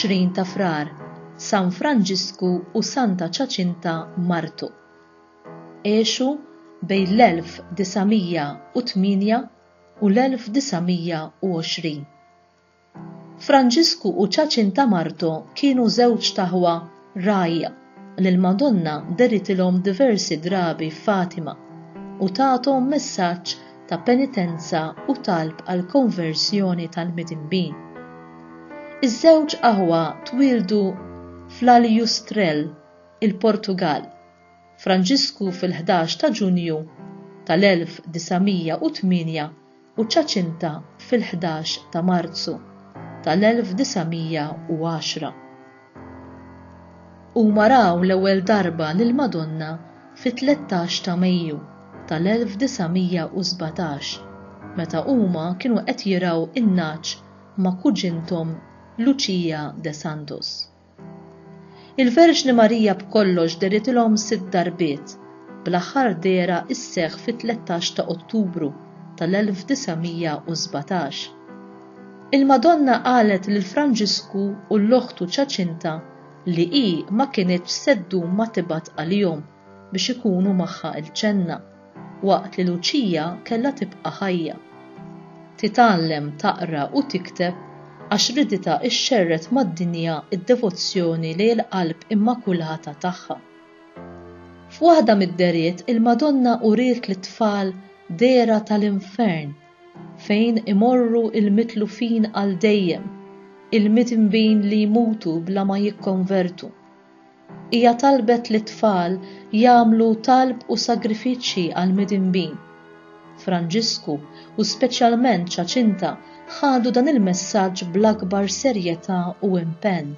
fl-20 ta' Frar San Franġisku u Santa Ċaċinta martu. Għexu bejn l-1908 u l-1920. Franġisku u Ċaċinta martu kienu żewġ taħwa rajja li l-Madonna deritilhom diversi drabi f'Fatima u tagħthom messaġġ ta' penitenza u talb għal konversjoni tal-midinbin. Iż-żewġ aħwa twildu fl-Aljustrel, il-Portugal, Franġisku fil-11 ta' Ġunju tal-1908 u Ċaċinta fil-11 ta' Marzu tal-1910. Huma raw l-ewwel darba lill-Madonna fit-13 ta' Mejju tal-1917 meta huma kienu qed jiraw in-naċ ma' kuġinthom Lucia de Santos. Il-Verġni Marija b'kollox deritilhom 6 darbiet, bl-aħħar dera isseħħ fit-13 ta' Ottubru tal-1917. Il-Madonna qalet lil Franġisku u l-oħtu Ċaċinta li hi ma kienitx seddum ma tibgħat għalihom biex ikunu magħha l-ġenna, waqt li Lucia kellha tibqa' ħajja. Titgħallem taqra u tikteb għax ridita xxerret mad-dinja id-devozzjoni lejn il-qalb immakulata tagħha. F'waħda mid-deriet il-Madonna uriet lit-tfal dera tal-infern fejn imorru il-mitlufin għal dejjem, il-midinbin li jmutu bla ma jikkonvertu. Hija talbet lit-tfal jagħmlu talb u sagrifiċċji għal midinbin. Franġisku u speċjalment Ċaċinta ħadu dan il-messaġġ bl-akbar serjetà u impenn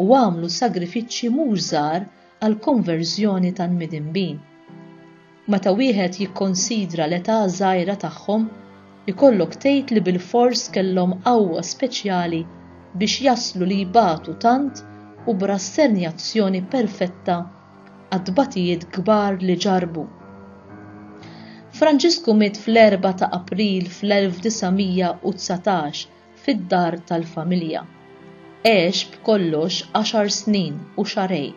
u għamlu sagrifiċċji mhux żgħar għal konverżjoni tal-midinbin. Meta wieħed jikkonsidra l-età żgħira tagħhom, ikollok tgħid li bil-fors kellhom qawwa speċjali biex jaslu li jbatu tant u b'rassernjazzjoni perfetta għad-tbatijiet kbar li ġarbu. Franġisku miet fl-4 ta' April fl-1919 fid-dar tal-familja. Għex b'kollox 10 snin u xarej.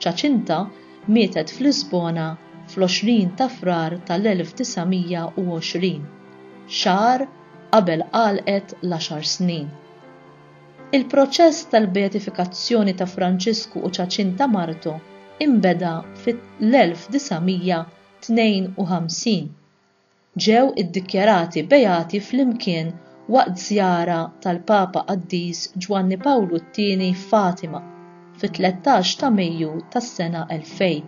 Ċaċinta mietet fl-Lisbona fl-20 ta' Frar tal-1920, xahar qabel qalqet l-10 snin. Il-proċess tal-beatifikazzjoni ta' Franġisku u Ċaċinta martu imbeda fil-1952. Ġew iddikjarati beati flimkien waqt żjara tal-Papa Qaddis Ġwanni Pawlu II f'Fatima fit-13 ta' Mejju tas-sena 2000.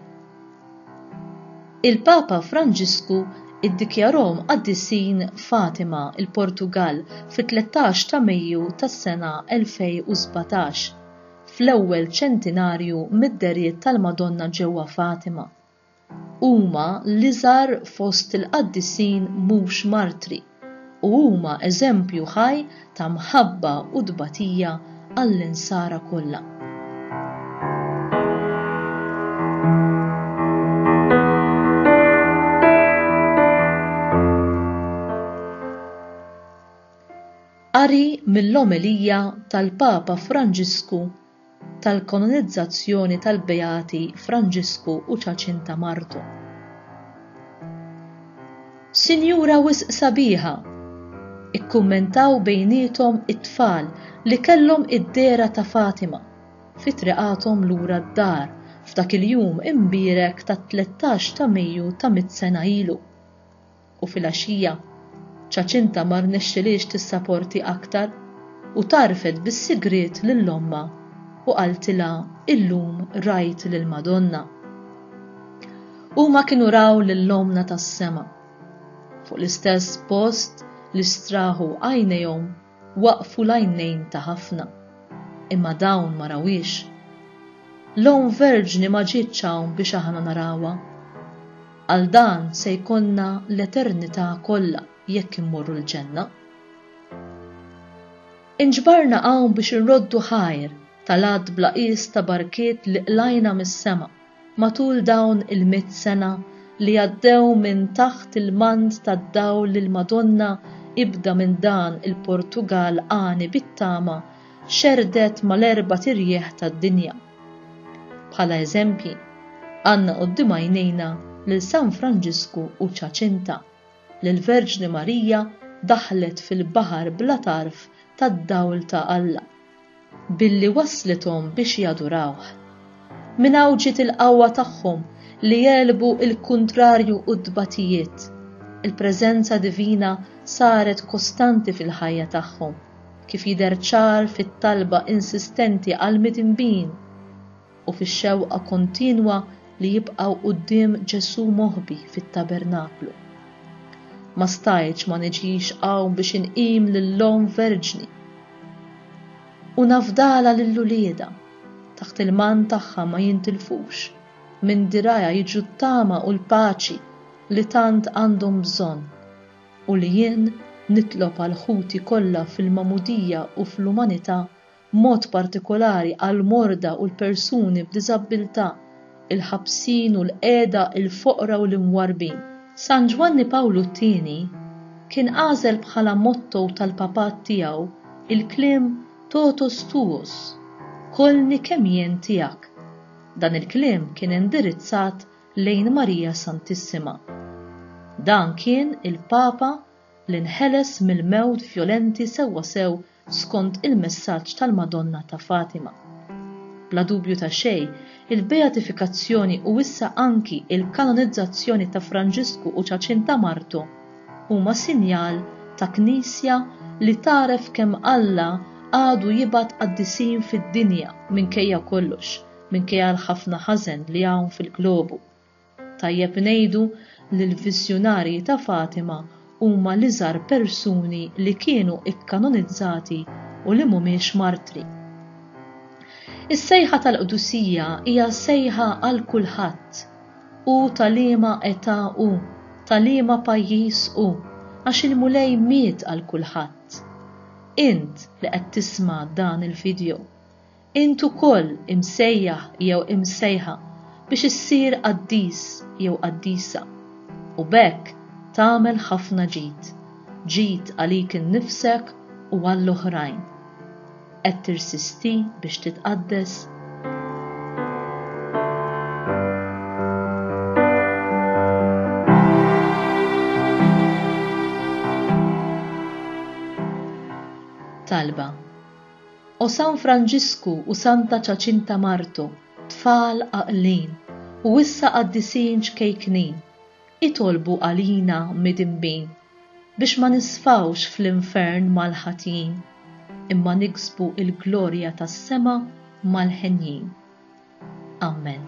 Il-Papa Franġisku iddikjarahom qaddisin Fatima, il-Portugal, fit-13 ta' Mejju tas-sena 2017 fl-ewwel ċentinarju mid-deriet tal-Madonna ġewwa Fatima. Huma l-iżgħar fost il-qaddisin mhux martri u huma eżempju ħaj ta' mħabba u tbatija għall-insara kollha. Qari mill-omelija tal-Papa Franġisku tal-kononizzazzjoni tal-Beati Franġisku u Ċaċinta martu. Sinjura wisq sabiħa, ikkummentaw bejniethom it-tfal li kellhom id-dera ta' Fatima fi triqathom lura d-dar f'dak il-jum imbierek tat-13 ta' Mejju ta' 100 sena ilu. U fil-għaxija Ċaċinta ma rnexxilix tissapporti aktar u tarfed bis-sigriet lill-omma u qaltilha illum rajt lill-Madonna. Huma kienu raw lill-omna tas-sema. Fuq l-istess post li straħu għajnejhom waqfu l-għajnejn ta' ħafna. Imma dawn ma rawix. L-Om Verġni ma ġietx hawn biex aħna narawha. Għal dan se jkollna l-eternità kollha jekk immorru l-ġenna. Inġbarna hawn biex inroddu ħajr tal-għad blaqis ta' barkiet li qlajna mis-sema matul dawn il-100 sena li għaddew minn taħt il-mand tad-dawl li l-Madonna ibda minn dan il-Portugal għani bit-tama xerdet mal-4 tirjieħ tad-dinja. Bħala eżempji, għandna quddiem għajnejna lil San Franġisku u Ċaċinta li l-Verġni Marija daħlet fil-baħar bla tarf tad-dawl ta' Alla, billi waslithom biex jadurawh. Min hawn ġiet il-qawwa tagħhom li jelbu il-kuntrarju u d-dbatijiet. Il-preżenza divina saret kostanti fil-ħajja tagħhom, kif jidher ċar fit-talba insistenti għal mitinbin u fix-xewqa kontinwa li jibqgħu quddiem Ġesu moħbi fit-tabernaklu. Ma stajtx ma niġix hawn biex inqim lill-Om Verġni u nafdala lill-ulieda taħt il-man tagħha ma jintilfux minn diraja jiġu t-tama u l-paċi li tant għandhom bżonn u li jien nitlob għal ħuti kollha fil-mamudija u fl-umanità mod partikolari għal morda u l-persuni b'diżabilità, il-ħabsin u l-qiegħda, il-foqra u l-imwarbin. San Giovanni Pawlu II kien għażel bħala motto tal-papat tiegħu il-kliem totus tuus, kolni kemm jien tiegħek. Dan il-kliem kien indirizzat lejn Marija Santissima. Dan kien il-Papa li nħeles mill-mewt vjolenti sewwa sew skont il-messaġġ tal-Madonna ta' Fatima. Bla dubju ta' xejn, il-beatifikazzjoni u issa anki il-kanonizzazzjoni ta' Franġisku u Ċaċinta Marto huma sinjal ta' Knisja li taref kemm Alla għadu jibgħat qaddisin fid-dinja minkejja kollox, minkejja l-ħafna ħażen li hawn fil-globu. Tajjeb ngħidu li l-viżjonarji ta' Fatima huma l-iżgħar persuni li kienu ikkanonizzati u li mhumiex martri. Is-sejħa tal-Qdusija hija sejħa għal kulħadd u tal-liema età u tal-liema pajjiż u għax il-mulej miet għal kulħadd. Int li qed tisma' dan il-video, int ukoll imsejjaħ jew imsejħa biex issir qaddis jew qaddisa u b'hekk tagħmel ħafna ġid għalik innifsek u għall-oħrajn. Qed tirsisti biex titqaddes. Talba. O San Franġisku u Santa Ċaċinta Marto, tfal aqlin u issa qaddisin ċkejknin, itolbu għalina midinbin biex ma nisfawx fl-infern mal-ħatin, imma niksbu il-glorja tas-sema mal-ħenjin. Amen.